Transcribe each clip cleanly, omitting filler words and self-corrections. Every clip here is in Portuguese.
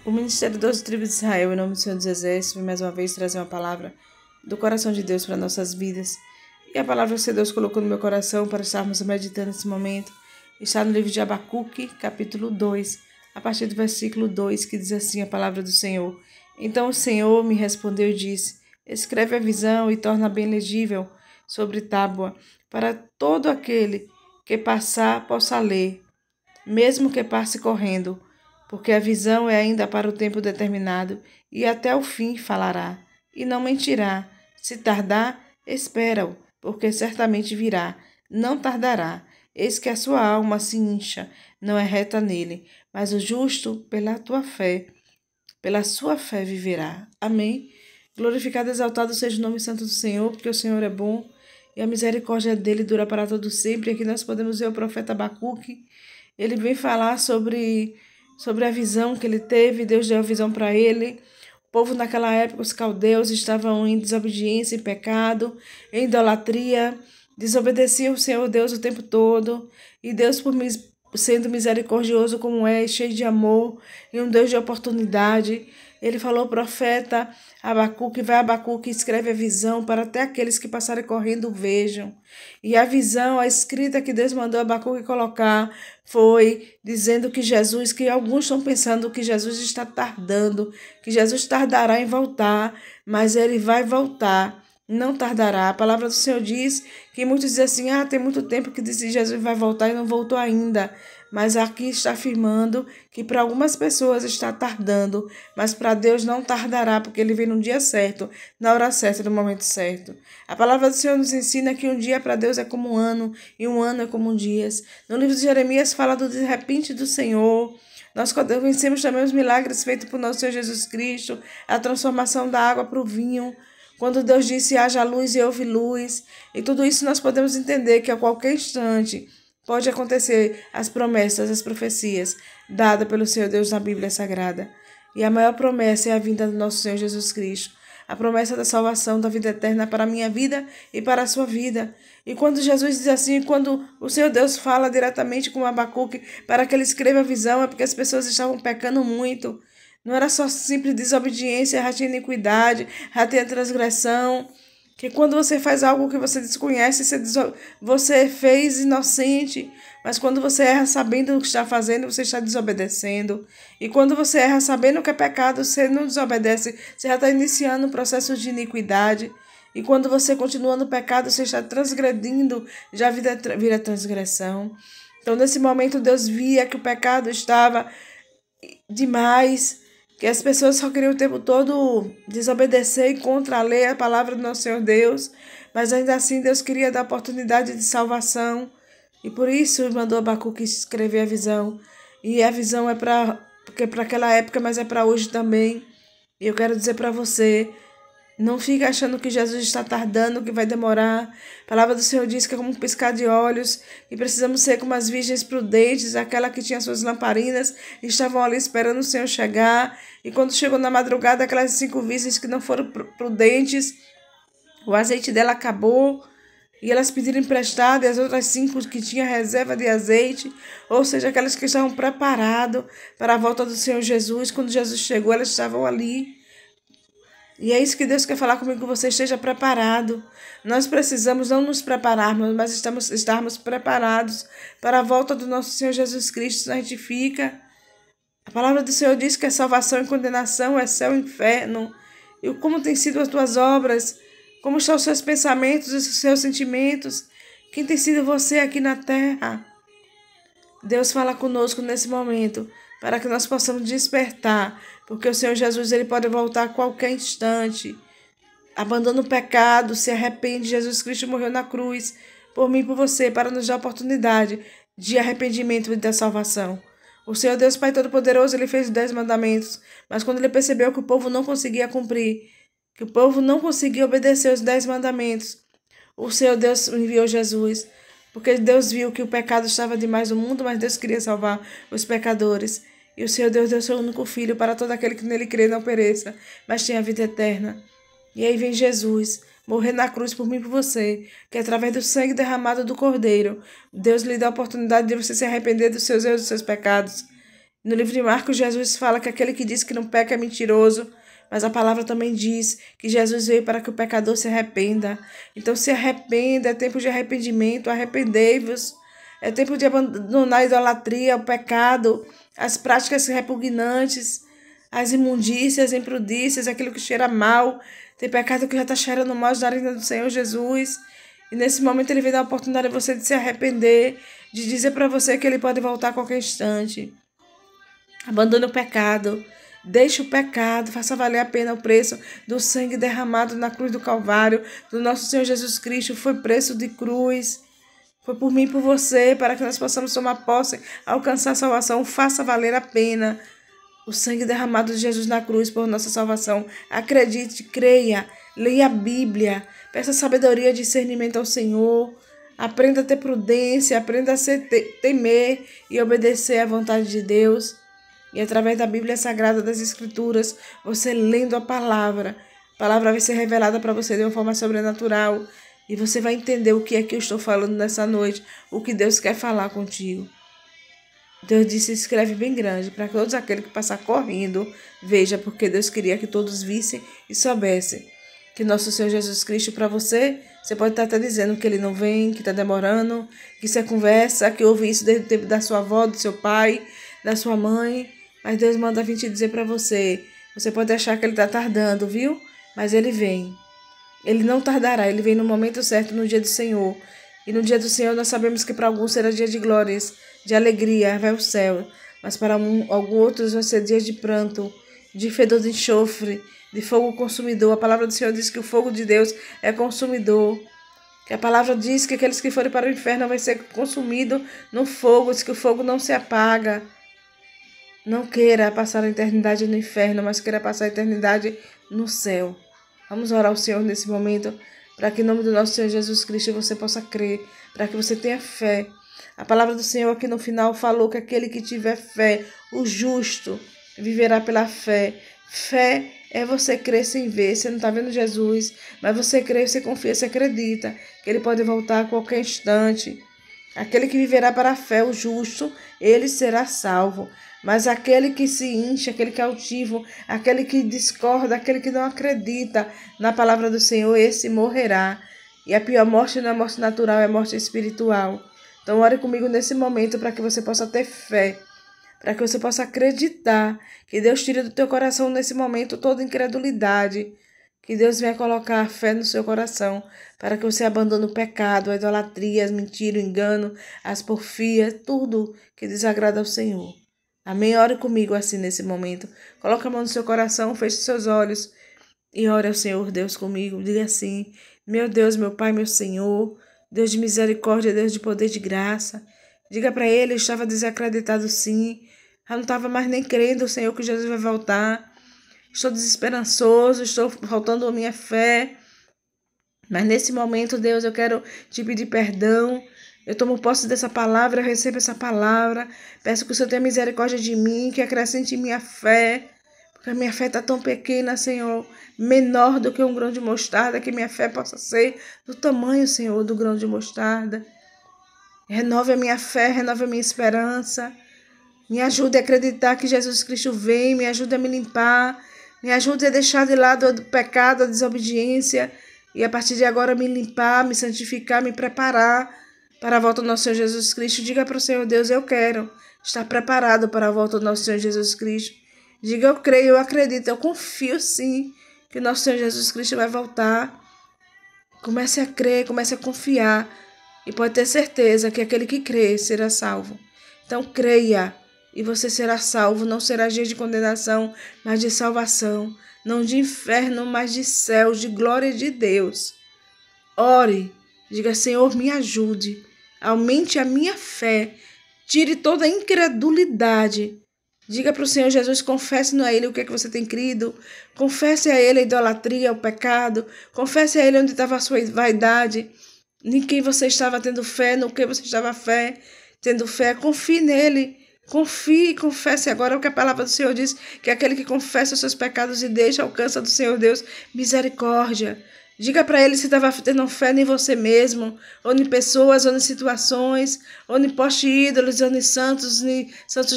O Ministério das Tribos de Israel, em nome do Senhor dos Exércitos, vem mais uma vez trazer uma palavra do coração de Deus para nossas vidas. E a palavra que Deus colocou no meu coração para estarmos meditando nesse momento está no livro de Abacuque, capítulo 2, a partir do versículo 2, que diz assim a palavra do Senhor. Então o Senhor me respondeu e disse: escreve a visão e torna bem legível sobre tábua, para todo aquele que passar possa ler, mesmo que passe correndo, porque a visão é ainda para o tempo determinado, e até o fim falará, e não mentirá. Se tardar, espera-o, porque certamente virá, não tardará. Eis que a sua alma se incha, não é reta nele, mas o justo, pela sua fé viverá. Amém. Glorificado e exaltado seja o nome santo do Senhor, porque o Senhor é bom, e a misericórdia dele dura para todo sempre. Aqui nós podemos ver o profeta Abacuque. Ele vem falar sobre a visão que ele teve. Deus deu a visão para ele. O povo naquela época, os caldeus, estavam em desobediência e pecado, em idolatria, desobedeciam o Senhor Deus o tempo todo. E Deus, sendo misericordioso como é, cheio de amor, e um Deus de oportunidade, ele falou ao profeta Abacuque: vai Abacuque, escreve a visão para até aqueles que passarem correndo vejam. E a visão, a escrita que Deus mandou Abacuque colocar foi dizendo que Jesus, que alguns estão pensando que Jesus está tardando, que Jesus tardará em voltar, mas ele vai voltar, não tardará. A palavra do Senhor diz que muitos dizem assim: tem muito tempo que disse Jesus vai voltar e não voltou ainda. Mas aqui está afirmando que para algumas pessoas está tardando, mas para Deus não tardará, porque ele vem no dia certo, na hora certa, no momento certo. A palavra do Senhor nos ensina que um dia para Deus é como um ano, e um ano é como um dia. No livro de Jeremias fala do de repente do Senhor. Nós conhecemos também os milagres feitos por nosso Senhor Jesus Cristo, a transformação da água para o vinho, quando Deus disse haja luz e houve luz. E tudo isso nós podemos entender que a qualquer instante pode acontecer as promessas, as profecias dadas pelo Senhor Deus na Bíblia Sagrada. E a maior promessa é a vinda do nosso Senhor Jesus Cristo. A promessa da salvação, da vida eterna para a minha vida e para a sua vida. E quando Jesus diz assim, quando o Senhor Deus fala diretamente com Abacuque para que ele escreva a visão, é porque as pessoas estavam pecando muito. Não era só simples desobediência, já tinha iniquidade, já tinha transgressão. Que quando você faz algo que você desconhece, você fez inocente. Mas quando você erra sabendo o que está fazendo, você está desobedecendo. E quando você erra sabendo que é pecado, você não desobedece, você já está iniciando um processo de iniquidade. E quando você continua no pecado, você está transgredindo, já vira transgressão. Então, nesse momento, Deus via que o pecado estava demais, que as pessoas só queriam o tempo todo desobedecer e contra a lei, a palavra do nosso Senhor Deus, mas ainda assim Deus queria dar oportunidade de salvação, e por isso mandou Abacuque escrever a visão. E a visão é para aquela época, mas é para hoje também. E eu quero dizer para você: não fique achando que Jesus está tardando, que vai demorar. A palavra do Senhor diz que é como um piscar de olhos, e precisamos ser como as virgens prudentes, aquela que tinha suas lamparinas, e estavam ali esperando o Senhor chegar. E quando chegou na madrugada, aquelas 5 virgens que não foram prudentes, o azeite dela acabou, e elas pediram emprestado, e as outras 5 que tinham reserva de azeite, ou seja, aquelas que estavam preparadas para a volta do Senhor Jesus. Quando Jesus chegou, elas estavam ali. E é isso que Deus quer falar comigo, que você esteja preparado. Nós precisamos não nos prepararmos, mas estarmos preparados para a volta do nosso Senhor Jesus Cristo. Senão a gente fica. A palavra do Senhor diz que é salvação e condenação, é céu e inferno. E como tem sido as tuas obras? Como estão os seus pensamentos e os seus sentimentos? Quem tem sido você aqui na terra? Deus fala conosco nesse momento, para que nós possamos despertar, porque o Senhor Jesus ele pode voltar a qualquer instante. Abandona o pecado, se arrepende. Jesus Cristo morreu na cruz por mim e por você, para nos dar a oportunidade de arrependimento e da salvação. O Senhor Deus Pai Todo-Poderoso, ele fez os 10 mandamentos, mas quando ele percebeu que o povo não conseguia cumprir, que o povo não conseguia obedecer os 10 mandamentos, o Senhor Deus enviou Jesus, porque Deus viu que o pecado estava demais no mundo, mas Deus queria salvar os pecadores. E o Senhor Deus deu seu único filho para todo aquele que nele crê não pereça, mas tenha a vida eterna. E aí vem Jesus, morrer na cruz por mim e por você, que através do sangue derramado do Cordeiro, Deus lhe dá a oportunidade de você se arrepender dos seus erros, dos seus pecados. No livro de Marcos, Jesus fala que aquele que diz que não peca é mentiroso, mas a palavra também diz que Jesus veio para que o pecador se arrependa. Então se arrependa, é tempo de arrependimento, arrependei-vos. É tempo de abandonar a idolatria, o pecado, as práticas repugnantes, as imundícias, as imprudícias, aquilo que cheira mal. Tem pecado que já está cheirando mal na narina do Senhor Jesus. E nesse momento ele vem dar a oportunidade a você de se arrepender, de dizer para você que ele pode voltar a qualquer instante. Abandone o pecado. Deixe o pecado, faça valer a pena o preço do sangue derramado na cruz do Calvário, do nosso Senhor Jesus Cristo. Foi preço de cruz. Foi por mim e por você, para que nós possamos tomar posse, alcançar a salvação. Faça valer a pena o sangue derramado de Jesus na cruz por nossa salvação. Acredite, creia, leia a Bíblia, peça sabedoria e discernimento ao Senhor. Aprenda a ter prudência, aprenda a temer e obedecer à vontade de Deus. E através da Bíblia Sagrada das Escrituras, você lendo a palavra vai ser revelada para você de uma forma sobrenatural. E você vai entender o que é que eu estou falando nessa noite, o que Deus quer falar contigo. Deus disse, escreve bem grande, para que todos aqueles que passar correndo, veja, porque Deus queria que todos vissem e soubessem que nosso Senhor Jesus Cristo, para você pode estar até dizendo que ele não vem, que está demorando, que isso é conversa, que ouve isso desde o tempo da sua avó, do seu pai, da sua mãe. Mas Deus manda vir te dizer para você. Você pode achar que ele está tardando, viu? Mas ele vem. Ele não tardará, ele vem no momento certo, no dia do Senhor. E no dia do Senhor nós sabemos que para alguns será dia de glórias, de alegria, vai ao céu. Mas para alguns outros vai ser dia de pranto, de fedor de enxofre, de fogo consumidor. A palavra do Senhor diz que o fogo de Deus é consumidor. Que a palavra diz que aqueles que forem para o inferno vai ser consumido no fogo, diz que o fogo não se apaga. Não queira passar a eternidade no inferno, mas queira passar a eternidade no céu. Vamos orar ao Senhor nesse momento, para que em nome do nosso Senhor Jesus Cristo você possa crer, para que você tenha fé. A palavra do Senhor aqui no final falou que aquele que tiver fé, o justo, viverá pela fé. Fé é você crer sem ver. Você não está vendo Jesus, mas você crê, você confia, você acredita que ele pode voltar a qualquer instante. Aquele que viverá para a fé, o justo, ele será salvo. Mas aquele que se incha, aquele que é altivo, aquele que discorda, aquele que não acredita na palavra do Senhor, esse morrerá. E a pior morte não é morte natural, é morte espiritual. Então ore comigo nesse momento para que você possa ter fé, para que você possa acreditar que Deus tire do teu coração nesse momento toda incredulidade, que Deus venha colocar a fé no seu coração, para que você abandone o pecado, a idolatria, as mentiras, o engano, as porfias, tudo que desagrada ao Senhor. Amém? Ore comigo assim nesse momento. Coloque a mão no seu coração, feche seus olhos e ore ao Senhor Deus comigo. Diga assim, meu Deus, meu Pai, meu Senhor, Deus de misericórdia, Deus de poder, de graça. Diga para ele, eu estava desacreditado sim. Eu não estava mais nem crendo, Senhor, que Jesus vai voltar. Estou desesperançoso, estou faltando a minha fé. Mas nesse momento, Deus, eu quero te pedir perdão. Eu tomo posse dessa palavra, eu recebo essa palavra. Peço que o Senhor tenha misericórdia de mim, que acrescente minha fé. Porque a minha fé está tão pequena, Senhor, menor do que um grão de mostarda, que minha fé possa ser do tamanho, Senhor, do grão de mostarda. Renove a minha fé, renove a minha esperança. Me ajude a acreditar que Jesus Cristo vem, me ajude a me limpar, me ajude a deixar de lado o pecado, a desobediência, e a partir de agora me limpar, me santificar, me preparar para a volta do nosso Senhor Jesus Cristo. Diga para o Senhor Deus, eu quero estar preparado para a volta do nosso Senhor Jesus Cristo. Diga, eu creio, eu acredito, eu confio sim que o nosso Senhor Jesus Cristo vai voltar. Comece a crer, comece a confiar e pode ter certeza que aquele que crê será salvo. Então creia e você será salvo, não será dia de condenação, mas de salvação. Não de inferno, mas de céu, de glória de Deus. Ore, diga, Senhor, me ajude, aumente a minha fé, tire toda a incredulidade. Diga para o Senhor Jesus, confesse a Ele o que é que você tem crido, confesse a Ele a idolatria, o pecado, confesse a Ele onde estava a sua vaidade, em quem você estava tendo fé, no que você estava tendo fé, confie nele. Confie e confesse agora o que a palavra do Senhor diz, que aquele que confessa os seus pecados e deixa alcança do Senhor Deus misericórdia. Diga para ele se estava tendo fé em você mesmo, ou em pessoas, ou em situações, ou em poste ídolos, ou em santos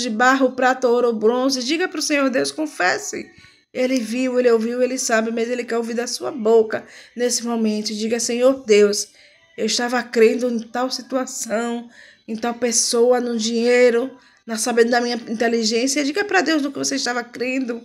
de barro, prata, ouro ou bronze. Diga para o Senhor Deus, confesse. Ele viu, ele ouviu, ele sabe, mas ele quer ouvir da sua boca nesse momento. Diga, Senhor Deus, eu estava crendo em tal situação, em tal pessoa, no dinheiro, na sabendo da minha inteligência. Diga para Deus no que você estava crendo.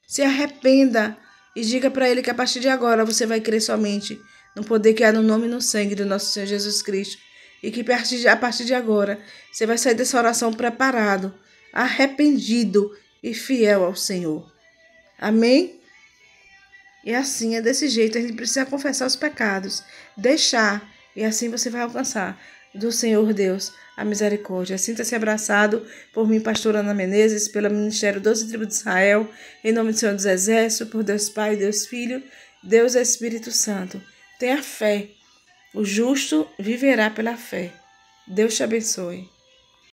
Se arrependa e diga para ele que a partir de agora você vai crer somente no poder que há no nome e no sangue do nosso Senhor Jesus Cristo. E que a partir de agora você vai sair dessa oração preparado, arrependido e fiel ao Senhor. Amém? E assim, é desse jeito, a gente precisa confessar os pecados, deixar, e assim você vai alcançar do Senhor Deus a misericórdia. Sinta-se abraçado por mim, pastora Ana Menezes, pelo Ministério 12 Tribos de Israel, em nome do Senhor dos Exércitos, por Deus Pai, Deus Filho, Deus Espírito Santo. Tenha fé, o justo viverá pela fé. Deus te abençoe.